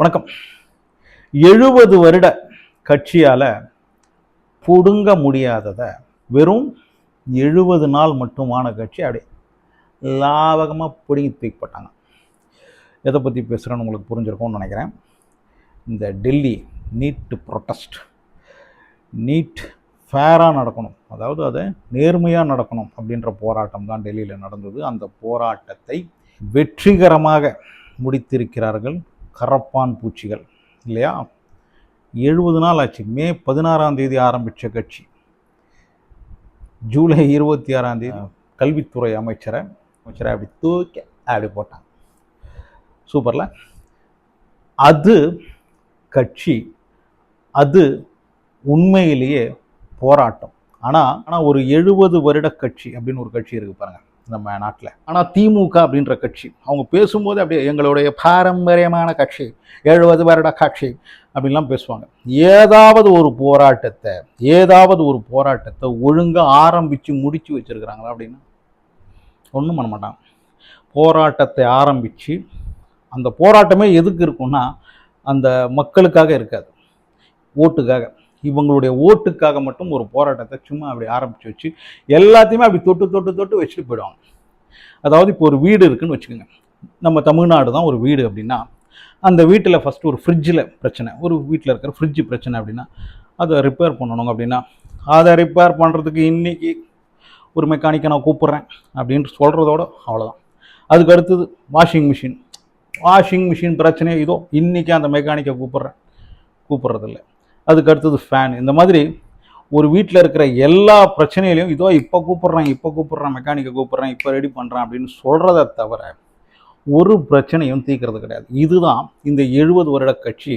வணக்கம். 70 வருட கட்சியால் பிடுங்க முடியாததை வெறும் 70 நாள் மட்டுமான கட்சி அப்படியே லாவகமாக பிடுங்கி தூக்கி போட்டாங்க. எதை பற்றி பேசுகிறேன்னு உங்களுக்கு புரிஞ்சிருக்கும்னு நினைக்கிறேன். இந்த டெல்லி நீட் ப்ரொட்டஸ்ட், நீட் ஃபேராக நடக்கணும், அதாவது அதை நேர்மையாக நடக்கணும் அப்படின்ற போராட்டம் தான் டெல்லியில் நடந்தது. அந்த போராட்டத்தை வெற்றிகரமாக முடித்திருக்கிறார்கள் கரப்பான் பூச்சிகள் இல்லையா. 70 நாள் ஆச்சு. மே 16ஆம் தேதி ஆரம்பித்த கட்சி ஜூலை 26ஆம் தேதி கல்வித்துறை அமைச்சரை அப்படி தூக்கி அப்படி போட்டாங்க. சூப்பர்ல. அது கட்சி, அது உண்மையிலேயே போராட்டம். ஆனால் ஒரு 70 வருட கட்சி அப்படின்னு ஒரு கட்சி இருக்கு பாருங்க நம்ம நாட்டில். ஆனால் திமுக அப்படின்ற கட்சி அவங்க பேசும்போது அப்படியே எங்களுடைய பாரம்பரியமான கட்சி, 70 வருட கட்சி அப்படின்லாம் பேசுவாங்க. ஏதாவது ஒரு போராட்டத்தை ஒழுங்காக ஆரம்பித்து முடித்து வச்சுருக்கிறாங்களா அப்படின்னா ஒன்றும் பண்ண மாட்டாங்க. போராட்டத்தை ஆரம்பித்து அந்த போராட்டமே எதுக்கு இருக்குன்னா அந்த மக்களுக்காக இருக்காது, ஓட்டுக்காக. இவங்களுடைய ஓட்டுக்காக மட்டும் ஒரு போராட்டத்தை சும்மா அப்படி ஆரம்பித்து வச்சு எல்லாத்தையுமே அப்படி தொட்டு வச்சுட்டு போயிடுவாங்க. அதாவது இப்போ ஒரு வீடு இருக்குன்னு வச்சுக்கோங்க, நம்ம தமிழ்நாடு தான் ஒரு வீடு அப்படின்னா அந்த வீட்டில் ஃபஸ்ட்டு ஒரு ஃப்ரிட்ஜில் பிரச்சனை, ஒரு வீட்டில் இருக்கிற ஃப்ரிட்ஜு பிரச்சனை அப்படின்னா அதை ரிப்பேர் பண்ணணும் அப்படின்னா அதை ரிப்பேர் பண்ணுறதுக்கு இன்றைக்கி ஒரு மெக்கானிக்கை நான் கூப்பிட்றேன் அப்படின்ட்டு சொல்கிறதோட அவ்வளோதான். அதுக்கு அடுத்தது வாஷிங் மிஷின் பிரச்சனை, இதோ இன்றைக்கி அந்த மெக்கானிக்கை கூப்பிட்றதில்ல. அதுக்கு அடுத்தது ஃபேன். இந்த மாதிரி ஒரு வீட்டில் இருக்கிற எல்லா பிரச்சனையிலையும் இதோ இப்போ கூப்பிட்றேன் மெக்கானிக்கை கூப்பிட்றேன், இப்போ ரெடி பண்ணுறேன் அப்படின்னு சொல்கிறத தவிர ஒரு பிரச்சனையும் தீர்க்கறது கிடையாது. இதுதான் இந்த 70 வருட கட்சி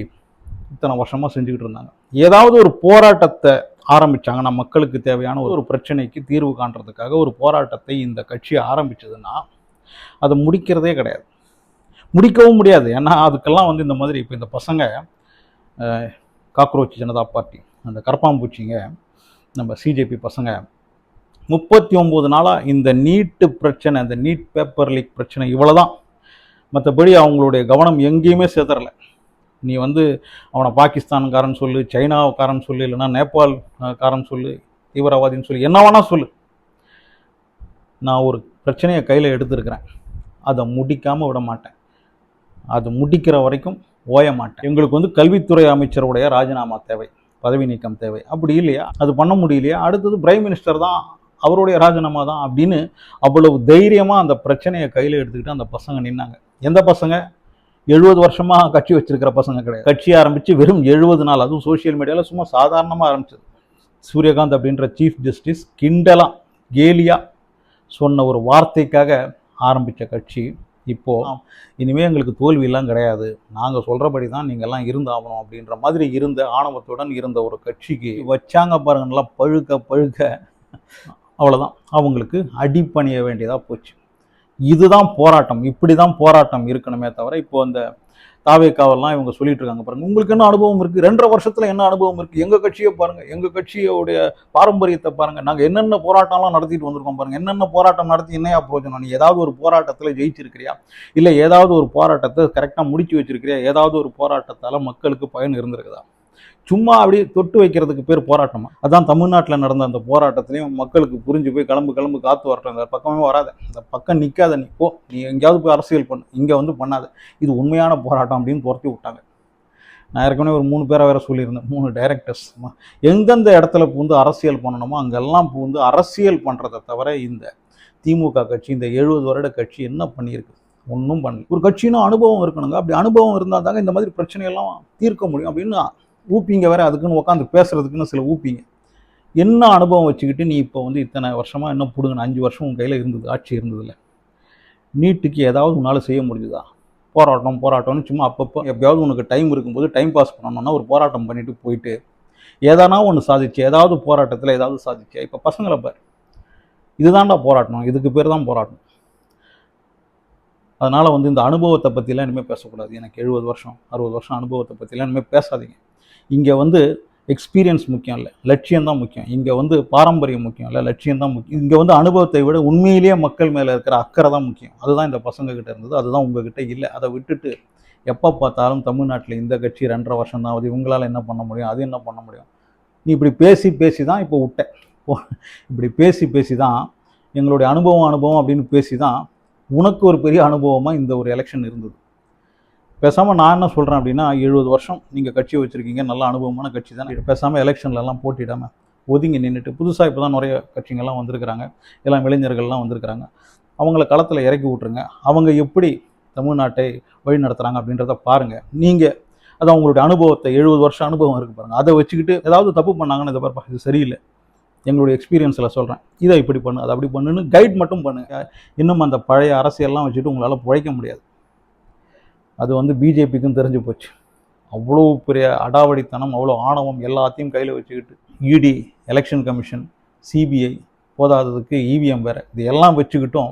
இத்தனை வருஷமாக செஞ்சுக்கிட்டு இருந்தாங்க. ஏதாவது ஒரு போராட்டத்தை ஆரம்பித்தாங்கன்னா, மக்களுக்கு தேவையான ஒரு பிரச்சனைக்கு தீர்வு காண்றதுக்காக ஒரு போராட்டத்தை இந்த கட்சி ஆரம்பித்ததுன்னா அதை முடிக்கிறதே கிடையாது, முடிக்கவும் முடியாது. ஏன்னா அதுக்கெல்லாம் இந்த மாதிரி இப்போ இந்த பசங்க காக்ரோச் ஜனதா பார்ட்டி, அந்த கரப்பாம்பூச்சிங்க, நம்ம சிஜேபி பசங்க 39 நாளாக இந்த நீட்டு பிரச்சனை, இந்த நீட் பேப்பர் லீக் பிரச்சனை இவ்வளோதான். மற்றபடி அவங்களுடைய கவனம் எங்கேயுமே சேர்த்துறல. நீ அவனை பாகிஸ்தான்காரன் சொல்லு, சைனாக்காரன் சொல்லு, இல்லைன்னா நேபாள் காரன் சொல்லு, தீவிரவாதின்னு சொல்லி, என்ன வேணா சொல்லு, நான் ஒரு பிரச்சனையை கையில் எடுத்துருக்கிறேன், அதை முடிக்காமல் விட மாட்டேன், அது முடிக்கிற வரைக்கும் ஓய மாட்டேன். எங்களுக்கு கல்வித்துறை அமைச்சருடைய ராஜினாமா தேவை, பதவி நீக்கம் தேவை. அப்படி இல்லையா, அது பண்ண முடியலையா, அடுத்தது பிரைம் மினிஸ்டர் தான், அவருடைய ராஜினாமா தான் அப்படின்னு அவ்வளவு தைரியமாக அந்த பிரச்சனையை கையில் எடுத்துக்கிட்டு அந்த பசங்க நின்னாங்க. எந்த பசங்க? 70 வருஷமாக கட்சி வச்சிருக்கிற பசங்க கிடையாது. கட்சி ஆரம்பித்து வெறும் 70 நாள், அதுவும் சோசியல் மீடியாவில் சும்மா சாதாரணமாக ஆரம்பிச்சது. சூரியகாந்த் அப்படின்ற சீஃப் ஜஸ்டிஸ் கிண்டலாம் கேலியா சொன்ன ஒரு வார்த்தைக்காக ஆரம்பித்த கட்சி இப்போது இனிமேல் எங்களுக்கு தோல்வியெல்லாம் கிடையாது, நாங்கள் சொல்கிறபடி தான் நீங்கள்லாம் இருந்தாகணும் அப்படின்ற மாதிரி இருந்த ஆணவத்துடன் இருந்த ஒரு கட்சிக்கு வச்சாங்க பாருங்கலாம், பழுக்க அவ்வளோதான், அவங்களுக்கு அடிப்பணிய வேண்டியதாக போச்சு. இதுதான் போராட்டம், இப்படி தான் போராட்டம் இருக்கணுமே தவிர இப்போ அந்த தாவேக்காவெல்லாம் இவங்க சொல்லிட்டு இருக்காங்க பாருங்க, உங்களுக்கு என்ன அனுபவம் இருக்குது, 2.5 வருஷத்தில் என்ன அனுபவம் இருக்குது, எங்கள் கட்சியை பாருங்கள், எங்கள் கட்சியோடைய பாரம்பரியத்தை பாருங்கள், நாங்கள் என்னென்ன போராட்டம்லாம் நடத்திட்டு வந்திருக்கோம் பாருங்கள், என்னென்ன போராட்டம் நடத்தி என்னையா பிரயோஜனம், நீ ஏதாவது ஒரு போராட்டத்தில் ஜெயிச்சிருக்கிறியா, இல்லை ஏதாவது ஒரு போராட்டத்தை கரெக்டாக முடிச்சு வச்சிருக்கிறியா, ஏதாவது ஒரு போராட்டத்தால் மக்களுக்கு பயன் இருந்திருக்குதா? சும்மா அப்படியே தொட்டு வைக்கிறதுக்கு பேர் போராட்டமா? அதான் தமிழ்நாட்டில் நடந்த அந்த போராட்டத்திலையும் மக்களுக்கு புரிஞ்சு போய் கிளம்பு காத்து வரட்டும், இந்த பக்கமே வராத, இந்த பக்கம் நிற்காத, நீ போ, நீ எங்கேயாவது போய் அரசியல் பண்ணு, இங்கே பண்ணாத, இது உண்மையான போராட்டம் அப்படின்னு துரத்தி விட்டாங்க. நான் ஏற்கனவே ஒரு 3 பேரை வேற சொல்லியிருந்தேன், 3 டைரக்டர்ஸ். எந்தெந்த இடத்துல அரசியல் பண்ணணுமோ அங்கெல்லாம் அரசியல் பண்ணுறதை தவிர இந்த திமுக கட்சி, இந்த 70 வருட கட்சி என்ன பண்ணியிருக்கு? ஒன்றும் பண்ணல. ஒரு கட்சின்னா அனுபவம் இருக்கணுங்க, அப்படி அனுபவம் இருந்தால் தாங்க இந்த மாதிரி பிரச்சனையெல்லாம் தீர்க்க முடியும் அப்படின்னு ஊப்பிங்க வேற, அதுக்குன்னு உட்காந்து பேசுறதுக்குன்னு சில ஊப்பிங்க. என்ன அனுபவம் வச்சுக்கிட்டு நீ இப்போ இத்தனை வருஷமாக என்ன பிடுங்கன்னு 5 வருஷம் உன் கையில் இருந்தது, ஆட்சி இருந்ததில்ல, நீட்டுக்கு ஏதாவது உன்னால் செய்ய முடியுதா? போராட்டம்னு சும்மா அப்பப்போ எப்பயாவது உனக்கு டைம் இருக்கும்போது டைம் பாஸ் பண்ணணும்னா ஒரு போராட்டம் பண்ணிட்டு போயிட்டு ஏதானா ஒன்று சாதிச்சு, ஏதாவது போராட்டத்தில் ஏதாவது சாதிச்சு. இப்போ பசங்களை பாரு, இதுதான்டா போராட்டம், இதுக்கு பேர் தான் போராட்டம். அதனால் இந்த அனுபவத்தை பற்றிலாம் இனிமேல் பேசக்கூடாது. எனக்கு 70 வருஷம் 60 வருஷம் அனுபவத்தை பற்றிலாம் இனிமேல் பேசாதீங்க. இங்கே எக்ஸ்பீரியன்ஸ் முக்கியம் இல்லை, லட்சியம்தான் முக்கியம். இங்கே பாரம்பரியம் முக்கியம் இல்லை, லட்சியம்தான் முக்கியம். இங்கே அனுபவத்தை விட உண்மையிலேயே மக்கள் மேலே இருக்கிற அக்கறை தான் முக்கியம். அதுதான் இந்த பசங்க கிட்ட இருந்தது, அதுதான் உங்ககிட்ட இல்லை. அதை விட்டுட்டு எப்போ பார்த்தாலும் தமிழ்நாட்டில் இந்த கட்சி 2.5 வருஷம் தான் ஆகுது, இவங்களால் என்ன பண்ண முடியும், அது என்ன பண்ண முடியும். நீ இப்படி பேசி பேசி தான் இப்போ விட்டேன். இப்படி பேசி பேசி தான் எங்களுடைய அனுபவம் அப்படின்னு பேசி தான் உனக்கு ஒரு பெரிய அனுபவமாக இந்த ஒரு எலெக்ஷன் இருந்தது. பேசாமல் நான் என்ன சொல்கிறேன் அப்படின்னா, 70 வருஷம் நீங்கள் கட்சி வச்சுருக்கீங்க, நல்ல அனுபவமான கட்சி தானே. பேசாமல் எலெக்ஷன்லலாம் போட்டிடாமல் ஒதுங்கி நின்றுட்டு, புதுசாக இப்போ தான் நிறைய கட்சிங்கள்லாம் வந்திருக்கிறாங்க, எல்லாம் இளைஞர்கள்லாம் வந்திருக்கிறாங்க, அவங்கள களத்தில் இறக்கி விட்ருங்க. அவங்க எப்படி தமிழ்நாட்டை வழி நடத்துகிறாங்க அப்படின்றத பாருங்கள். நீங்கள் அது அவங்களுடைய அனுபவத்தை 70 வருஷம் அனுபவம் இருக்குது பாருங்கள், அதை வச்சுக்கிட்டு ஏதாவது தப்பு பண்ணாங்கன்னு இதை பாருப்பா இது சரியில்லை, எங்களுடைய எக்ஸ்பீரியன்ஸில் சொல்கிறேன், இதை இப்படி பண்ணு அதை அப்படி பண்ணுன்னு கைட் மட்டும் பண்ணுங்கள். இன்னும் அந்த பழைய அரசியல்லாம் வச்சுட்டு உங்களால் பிழைக்க முடியாது. அது வந்து பிஜேபிக்கும் தெரிஞ்சு போச்சு. அவ்வளோ பெரிய அடாவடித்தனம், அவ்வளோ ஆணவம் எல்லாத்தையும் கையில் வச்சுக்கிட்டு இடி, எலெக்ஷன் கமிஷன், சிபிஐ, போதாததுக்கு இவிஎம் வேறு, இது எல்லாம் வச்சுக்கிட்டும்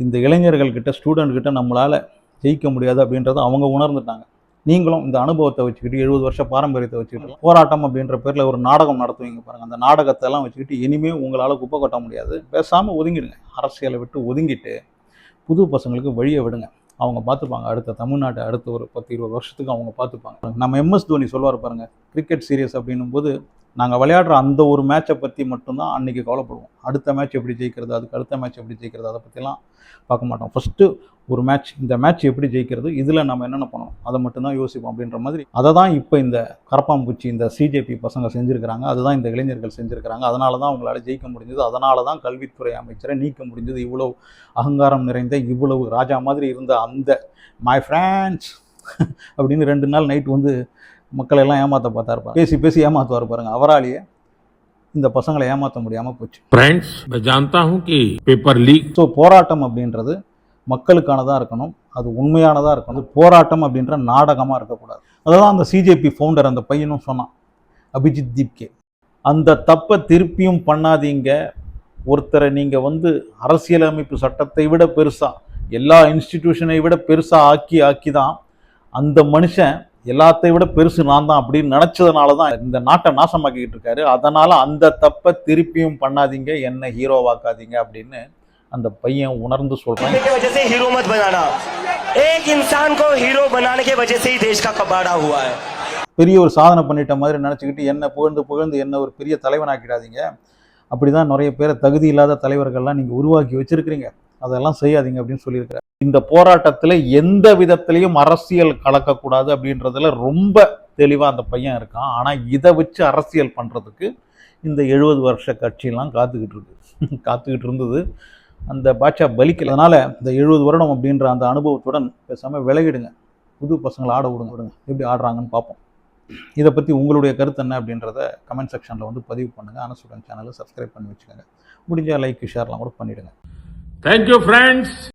இந்த இளைஞர்கள்கிட்ட ஸ்டூடெண்ட்கிட்ட நம்மளால் ஜெயிக்க முடியாது அப்படின்றத அவங்க உணர்ந்துட்டாங்க. நீங்களும் இந்த அனுபவத்தை வச்சுக்கிட்டு 70 வருஷ பாரம்பரியத்தை வச்சுக்கிட்டு போராட்டம் அப்படின்ற பேரில் ஒரு நாடகம் நடத்துவீங்க பாருங்கள், அந்த நாடகத்தெல்லாம் வச்சுக்கிட்டு இனிமேல் உங்களால் குப்பை கொட்ட முடியாது. பேசாமல் ஒதுங்கிடுங்க, அரசியலை விட்டு ஒதுங்கிட்டு புது பசங்களுக்கு வழியை விடுங்க. அவங்க பார்த்துப்பாங்க, அடுத்த தமிழ்நாட்டை அடுத்த ஒரு 10-20 வருஷத்துக்கு அவங்க பார்த்துப்பாங்க. நம்ம எம்எஸ் தோனி சொல்லுவார் பாருங்கள், கிரிக்கெட் சீரியஸ் அப்படின்னும் போது நாங்கள் விளையாடுற அந்த ஒரு மேட்சை பற்றி மட்டும்தான் அன்றைக்கி கவலைப்படுவோம். அடுத்த மேட்ச் எப்படி ஜெயிக்கிறது, அதுக்கு அடுத்த மேட்ச் எப்படி ஜெயிக்கிறது, அதை பற்றிலாம் பார்க்க மாட்டோம். ஃபஸ்ட்டு ஒரு மேட்ச், இந்த மேட்ச் எப்படி ஜெயிக்கிறது, இதில் நம்ம என்னென்ன பண்ணணும் அதை மட்டும்தான் யோசிப்போம் அப்படின்ற மாதிரி. அதை தான் இப்போ இந்த கரப்பாம்பூச்சி இந்த சிஜேபி பசங்க செஞ்சுருக்கிறாங்க, அதுதான் இந்த இளைஞர்கள் செஞ்சுருக்கிறாங்க. அதனால தான் அவங்களால ஜெயிக்க முடிஞ்சது, அதனால தான் கல்வித்துறை அமைச்சரை நீக்க முடிஞ்சது. இவ்வளவு அகங்காரம் நிறைந்த, இவ்வளவு ராஜா மாதிரி இருந்த அந்த மை ஃப்ரெண்ட்ஸ் அப்படின்னு 2 நாள் நைட் வந்து மக்களை எல்லாம் ஏமாற்ற பார்த்தா இருப்பாங்க, பேசி பேசி ஏமாற்றுவார் பாருங்க. அவராலேயே இந்த பசங்களை ஏமாற்ற முடியாமல் போச்சு. ஃப்ரெண்ட்ஸ், நான் जानता हूं कि पेपर लीक. ஸோ போராட்டம் அப்படின்றது மக்களுக்கானதாக இருக்கணும், அது உண்மையானதாக இருக்கணும். போராட்டம் அப்படின்ற நாடகமாக இருக்கக்கூடாது. அதெல்லாம் அந்த சிஜேபி ஃபவுண்டர் அந்த பையனும் சொன்னான், அபிஜித் தீப்கே. அந்த தப்பை திருப்பியும் பண்ணாதீங்க. ஒருத்தரை நீங்கள் வந்து அரசியலமைப்பு சட்டத்தை விட பெருசாக, எல்லா இன்ஸ்டிடியூஷனை விட பெருசாக ஆக்கி தான் அந்த மனுஷன் எல்லாத்தை விட பெருசு நான் தான் அப்படின்னு நினைச்சதுனால தான் இந்த நாட்டை நாசமாக்கிட்டு இருக்காரு. அதனால அந்த தப்பை திருப்பியும் பண்ணாதீங்க, என்ன ஹீரோவாக்காதீங்க அப்படின்னு அந்த பையன் உணர்ந்து சொல்றான். हीरो मत बनाना, एक इंसान को हीरो बनाने के वजह से ही देश का कबाड़ा हुआ है. பெரிய ஒரு சாதனை பண்ணிட்ட மாதிரி நினைச்சுக்கிட்டு என்ன புகழ்ந்து என்ன ஒரு பெரிய தலைவனாக்கிடாதீங்க. அப்படிதான் நிறைய பேரை தகுதி இல்லாத தலைவர்கள்லாம் நீங்க உருவாக்கி வச்சிருக்கிறீங்க, அதெல்லாம் செய்யாதீங்க அப்படின்னு சொல்லியிருக்கிறார். இந்த போராட்டத்தில் எந்த விதத்திலையும் அரசியல் கலக்கக்கூடாது அப்படின்றதுல ரொம்ப தெளிவா அந்த பையன் இருக்கான். ஆனா இதை வச்சு அரசியல் பண்றதுக்கு இந்த 70 வருஷ கட்சியெல்லாம் காத்துக்கிட்டு இருந்தது. அந்த பாட்சா பலிக்கல. அதனால இந்த 70 வருடம் அப்படின்ற அந்த அனுபவத்துடன் பேசாமல் விலகிடுங்க, புது பசங்களை ஆட விடுங்க, எப்படி ஆடுறாங்கன்னு பார்ப்போம். இதை பற்றி உங்களுடைய கருத்து என்ன அப்படின்றத கமெண்ட் செக்ஷனில் வந்து பதிவு பண்ணுங்கள். அனசுடன் சேனலை சப்ஸ்கிரைப் பண்ணி வச்சுக்கோங்க. முடிஞ்சால் லைக் ஷேர்லாம் கூட பண்ணிவிடுங்க. Thank you, friends.